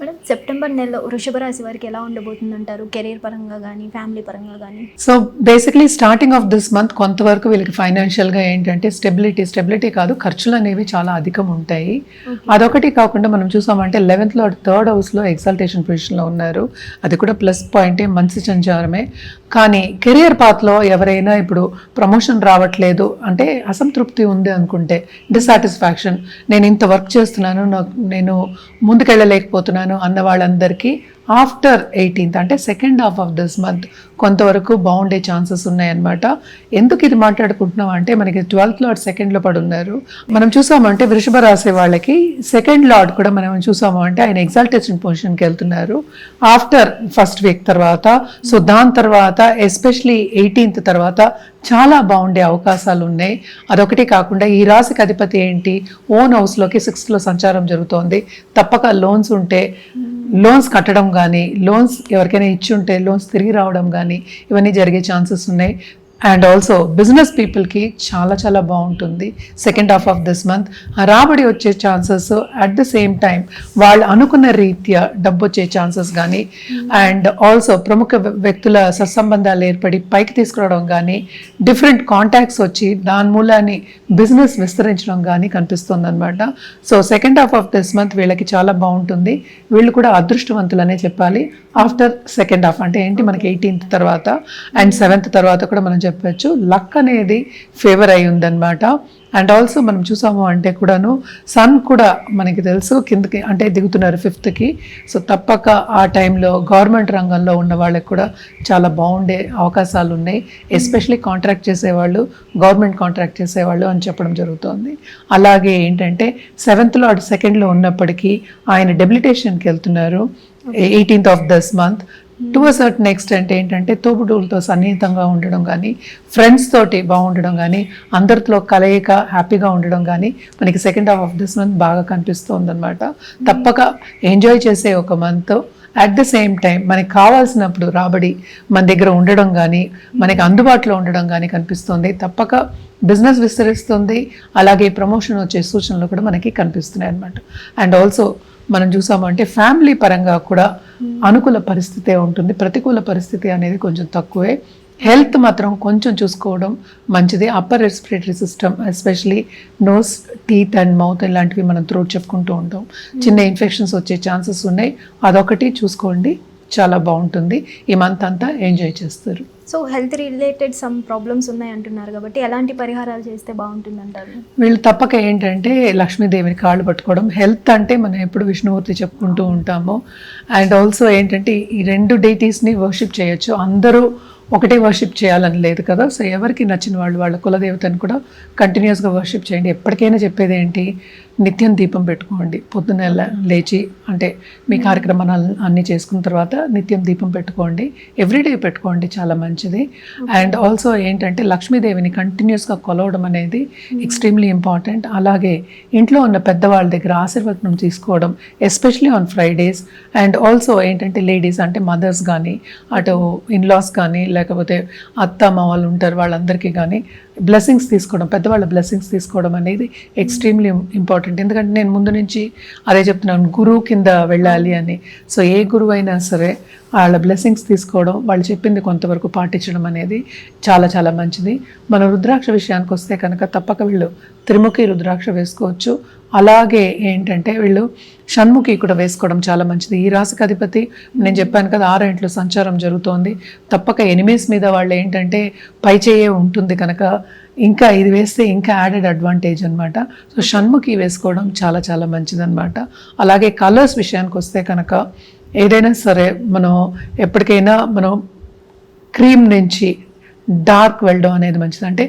Madam September నెలలో వృషభ రాశి వారికి ఎలా ఉండబోతుందంటారు? కెరీర్ పరంగా కానీ, ఫ్యామిలీ పరంగా కానీ? So basically starting of this month కొంతవరకు వీళ్ళకి ఫైనాన్షియల్గా ఏంటంటే స్టెబిలిటీ కాదు, ఖర్చులు అనేవి చాలా అధికం ఉంటాయి. అదొకటి కాకుండా మనం చూసామంటే 11th లార్డ్ థర్డ్ హౌస్లో ఎగ్జాల్టేషన్ పొజిషన్లో ఉన్నారు. అది కూడా ప్లస్ పాయింటే, మంచి సంచారమే. కానీ కెరియర్ పాత్లో ఎవరైనా ఇప్పుడు ప్రమోషన్ రావట్లేదు అంటే అసంతృప్తి ఉంది అనుకుంటే, డిస్సాటిస్ఫాక్షన్, నేను ఇంత వర్క్ చేస్తున్నాను, నేను ముందుకెళ్ళలేకపోతున్నాను అన్న వాళ్ళందరికీ ఆఫ్టర్ 18th అంటే second half of this month కొంతవరకు బాగుండే ఛాన్సెస్ ఉన్నాయన్నమాట. ఎందుకు ఇది మాట్లాడుకుంటున్నాం అంటే మనకి 12th లార్డ్ సెకండ్లో పడి ఉన్నారు. మనం చూసామంటే వృషభ రాశి వాళ్ళకి సెకండ్ లార్డ్ కూడా మనం చూసాము అంటే ఆయన ఎగ్జాల్టేషన్ పొజిషన్కి వెళ్తున్నారు ఆఫ్టర్ ఫస్ట్ వీక్ తర్వాత. సో దాని తర్వాత ఎస్పెషలీ 18th తర్వాత చాలా బాగుండే అవకాశాలు ఉన్నాయి. అదొకటి కాకుండా ఈ రాశికి అధిపతి ఏంటి, ఓన్ హౌస్లోకి 6th లో సంచారం జరుగుతోంది. తప్పక లోన్స్ ఉంటే లోన్స్ కట్టడం కానీ, లోన్స్ ఎవరికైనా ఇచ్చి ఉంటే లోన్స్ తిరిగి రావడం కానీ, ఇవన్నీ జరిగే ఛాన్సెస్ ఉన్నాయి. అండ్ ఆల్సో బిజినెస్ పీపుల్కి చాలా చాలా బాగుంటుంది second half of this month. రాబడి వచ్చే chances, at the same time వాళ్ళు అనుకున్న రీత్యా డబ్బు వచ్చే ఛాన్సెస్ కానీ, అండ్ ఆల్సో ప్రముఖ వ్యక్తుల సత్సంబంధాలు ఏర్పడి పైకి తీసుకురావడం కానీ, డిఫరెంట్ కాంటాక్ట్స్ వచ్చి దాని మూలాన్ని బిజినెస్ విస్తరించడం కానీ కనిపిస్తుంది అనమాట. So second half of this month వీళ్ళకి చాలా బాగుంటుంది. వీళ్ళు కూడా అదృష్టవంతులనే చెప్పాలి ఆఫ్టర్ సెకండ్ హాఫ్ అంటే ఏంటి మనకి 18th తర్వాత అండ్ 7th తర్వాత కూడా మనం చెప్పచ్చు లక్ అనేది ఫేవర్ అయి ఉందన్నమాట. అండ్ ఆల్సో మనం చూసాము అంటే కూడాను సన్ కూడా మనకి తెలుసు కిందకి అంటే దిగుతున్నారు 5th కి. సో తప్పక ఆ టైంలో గవర్నమెంట్ రంగంలో ఉన్న వాళ్ళకి కూడా చాలా బాగుండే అవకాశాలు ఉన్నాయి. ఎస్పెషలీ కాంట్రాక్ట్ చేసేవాళ్ళు, గవర్నమెంట్ కాంట్రాక్ట్ చేసేవాళ్ళు అని చెప్పడం జరుగుతుంది. అలాగే ఏంటంటే 7th లార్డ్ సెకండ్లో ఉన్నప్పటికీ ఆయన డెబిలిటేషన్కి వెళ్తున్నారు 18th of this month. To a certain extent ఏంటంటే తోబుడులతో సన్నిహితంగా ఉండడం కానీ, ఫ్రెండ్స్ తోటి బాగుండడం కానీ, అందరితో కలయిక హ్యాపీగా ఉండడం కానీ మనకి second half of this month బాగా కనిపిస్తుంది అనమాట. తప్పక ఎంజాయ్ చేసే ఒక month. At the same time మనకి కావాల్సినప్పుడు రాబడి మన దగ్గర ఉండడం కానీ, మనకి అందుబాటులో ఉండడం కానీ కనిపిస్తుంది. తప్పక బిజినెస్ విస్తరిస్తుంది. అలాగే ప్రమోషన్ వచ్చే సూచనలు కూడా మనకి కనిపిస్తున్నాయి అనమాట. అండ్ ఆల్సో మనం చూసామంటే ఫ్యామిలీ పరంగా కూడా అనుకూల పరిస్థితే ఉంటుంది, ప్రతికూల పరిస్థితి అనేది కొంచెం తక్కువే. హెల్త్ మాత్రం కొంచెం చూసుకోవడం మంచిది. Upper respiratory system especially nose, teeth and mouth ఇలాంటివి మనం త్రోట్ చెప్పుకుంటూ ఉంటాం, చిన్న ఇన్ఫెక్షన్స్ వచ్చే ఛాన్సెస్ ఉన్నాయి. అదొకటి చూసుకోండి, చాలా బాగుంటుంది. ఈ మంత్ అంతా ఎంజాయ్ చేస్తారు. So health related some problems ఉన్నాయి అంటున్నారు కాబట్టి ఎలాంటి పరిహారాలు చేస్తే బాగుంటుంది అంటారు? వీళ్ళు తప్పక ఏంటంటే లక్ష్మీదేవిని కాళ్ళు పట్టుకోవడం. హెల్త్ అంటే మనం ఎప్పుడు విష్ణుమూర్తి చెప్పుకుంటూ ఉంటాము. అండ్ ఆల్సో ఏంటంటే ఈ 2 డైటీస్ని వర్షిప్ చేయొచ్చు. అందరూ ఒకటే వర్షిప్ చేయాలని లేదు కదా. సో ఎవరికి నచ్చిన వాళ్ళు వాళ్ళ కులదేవతను కూడా కంటిన్యూస్గా వర్షిప్ చేయండి. ఎప్పటికైనా చెప్పేది ఏంటి, నిత్యం దీపం పెట్టుకోండి. పొద్దున్న లేచి అంటే మీ కార్యక్రమాలు అన్నీ చేసుకున్న తర్వాత నిత్యం దీపం పెట్టుకోండి. ఎవ్రీడే పెట్టుకోండి, చాలా మంచిది. అండ్ ఆల్సో ఏంటంటే లక్ష్మీదేవిని కంటిన్యూస్గా కొలవడం అనేది ఎక్స్ట్రీమ్లీ ఇంపార్టెంట్. అలాగే ఇంట్లో ఉన్న పెద్దవాళ్ళ దగ్గర ఆశీర్వచనం తీసుకోవడం, especially on Fridays. And also ఏంటంటే లేడీస్ అంటే మదర్స్ కానీ, అటు ఇన్లాస్ కానీ, లేకపోతే అత్త అమ్మ వాళ్ళు ఉంటారు వాళ్ళందరికీ కానీ బ్లెస్సింగ్స్ తీసుకోవడం, పెద్దవాళ్ళ బ్లెస్సింగ్స్ తీసుకోవడం అనేది ఎక్స్ట్రీమ్లీ ఇంపార్టెంట్. ఎందుకంటే నేను ముందు నుంచి అదే చెప్తున్నాను, గురువు కింద వెళ్ళాలి అని. సో ఏ గురువు అయినా సరే వాళ్ళ బ్లెస్సింగ్స్ తీసుకోవడం, వాళ్ళు చెప్పింది కొంతవరకు పాటించడం అనేది చాలా చాలా మంచిది. మన రుద్రాక్ష విషయానికి వస్తే కనుక తప్పక వీళ్ళు త్రిముఖి రుద్రాక్ష వేసుకోవచ్చు. అలాగే ఏంటంటే వీళ్ళు షణ్ముఖి కూడా వేసుకోవడం చాలా మంచిది. ఈ రాశికి అధిపతి నేను చెప్పాను కదా 6 ఇంట్లో సంచారం జరుగుతోంది. తప్పక ఎనిమీస్ మీద వాళ్ళు ఏంటంటే పై చేయే ఉంటుంది కనుక ఇంకా ఇది వేస్తే ఇంకా యాడెడ్ అడ్వాంటేజ్ అనమాట. సో షణ్ముఖి వేసుకోవడం చాలా చాలా మంచిదన్నమాట. అలాగే కలర్స్ విషయానికి వస్తే కనుక ఏదైనా సరే మనం ఎప్పటికైనా మనం క్రీమ్ నుంచి డార్క్ వెళ్ళడం అనేది మంచిది. అంటే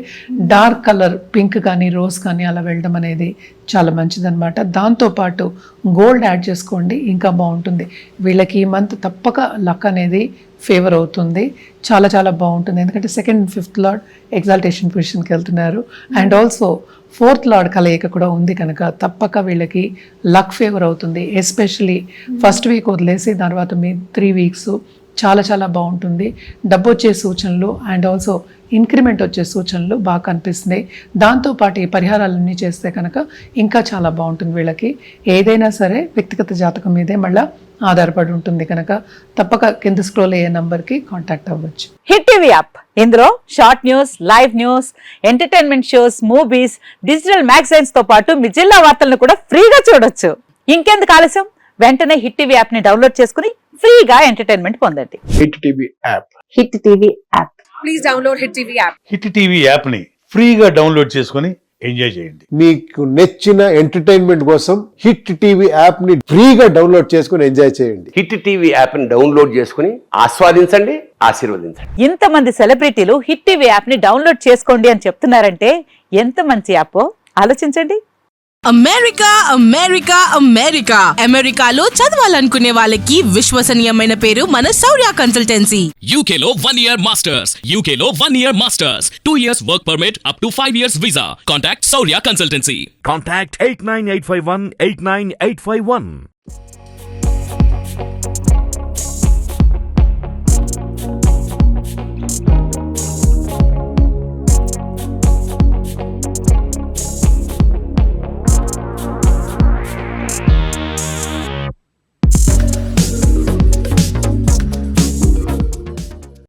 డార్క్ కలర్ పింక్ కానీ రోజ్ కానీ అలా వెళ్ళడం అనేది చాలా మంచిదన్నమాట. దాంతోపాటు గోల్డ్ యాడ్ చేసుకోండి, ఇంకా బాగుంటుంది. వీళ్ళకి ఈ మంత్ తప్పక లక్ అనేది ఫేవర్ అవుతుంది, చాలా చాలా బాగుంటుంది. ఎందుకంటే 2nd and 5th lord exaltation పొజిషన్కి వెళ్తున్నారు. అండ్ ఆల్సో 4th లార్డ్ కలయిక కూడా ఉంది కనుక తప్పక వీళ్ళకి లక్ ఫేవర్ అవుతుంది. ఎస్పెషలీ ఫస్ట్ వీక్ వదిలేసి తర్వాత మీ 3 వీక్స్ చాలా చాలా బాగుంటుంది. డబ్బు వచ్చే సూచనలు అండ్ ఆల్సో ఇంక్రిమెంట్ వచ్చే సూచనలు బాగా కనిపిస్తున్నాయి. దాంతోపాటు ఈ పరిహారాలన్నీ చేస్తే కనుక ఇంకా చాలా బాగుంటుంది. వీళ్ళకి ఏదైనా సరే వ్యక్తిగత జాతకం మీదే మళ్ళీ ఆధారపడి ఉంటుంది కనుక తప్పక కింద స్క్రోల్ అయ్యే నంబర్కి కాంటాక్ట్ అవ్వచ్చు. హిట్ టీవీ యాప్, ఇందులో short news, live news, entertainment shows, movies, digital magazines తో పాటు మీ జిల్లా వార్తలను కూడా ఫ్రీగా చూడొచ్చు. ఇంకెందుకు ఆలస్యం, వెంటనే హిట్ టీవీ యాప్ ని డౌన్లోడ్ చేసుకుని ఫ్రీగా ఎంటర్టైన్మెంట్ పొందండి. Hit TV app. Hit TV app. Please download hit TV app. Hit TV యాప్ని ఫ్రీగా డౌన్లోడ్ చేసుకొని ఎంజాయ్ చేయండి. మీకు నచ్చిన ఎంటర్టైన్మెంట్ కోసం హిట్ టీవీ యాప్ ని ఫ్రీగా డౌన్లోడ్ చేసుకుని ఎంజాయ్ చేయండి. హిట్ టీవీ యాప్ ని డౌన్లోడ్ చేసుకుని ఆస్వాదించండి, ఆశీర్వదించండి. ఇంతమంది సెలబ్రిటీలు హిట్ టీవీ యాప్ ని డౌన్లోడ్ చేసుకోండి అని చెప్తున్నారంటే ఎంత మంచి యాప్ ఆలోచించండి. అమెరికా అమెరికా అమెరికా అమెరికాలో చదవాలనుకునే వాళ్ళకి విశ్వసనీయమైన పేరు మన శౌర్య కన్సల్టెన్సీ. UK లో 1 year masters. UK లో 1 year masters. 2 years work permit up to 5 years visa. Contact Saurya Consultancy. Contact 89851 89851.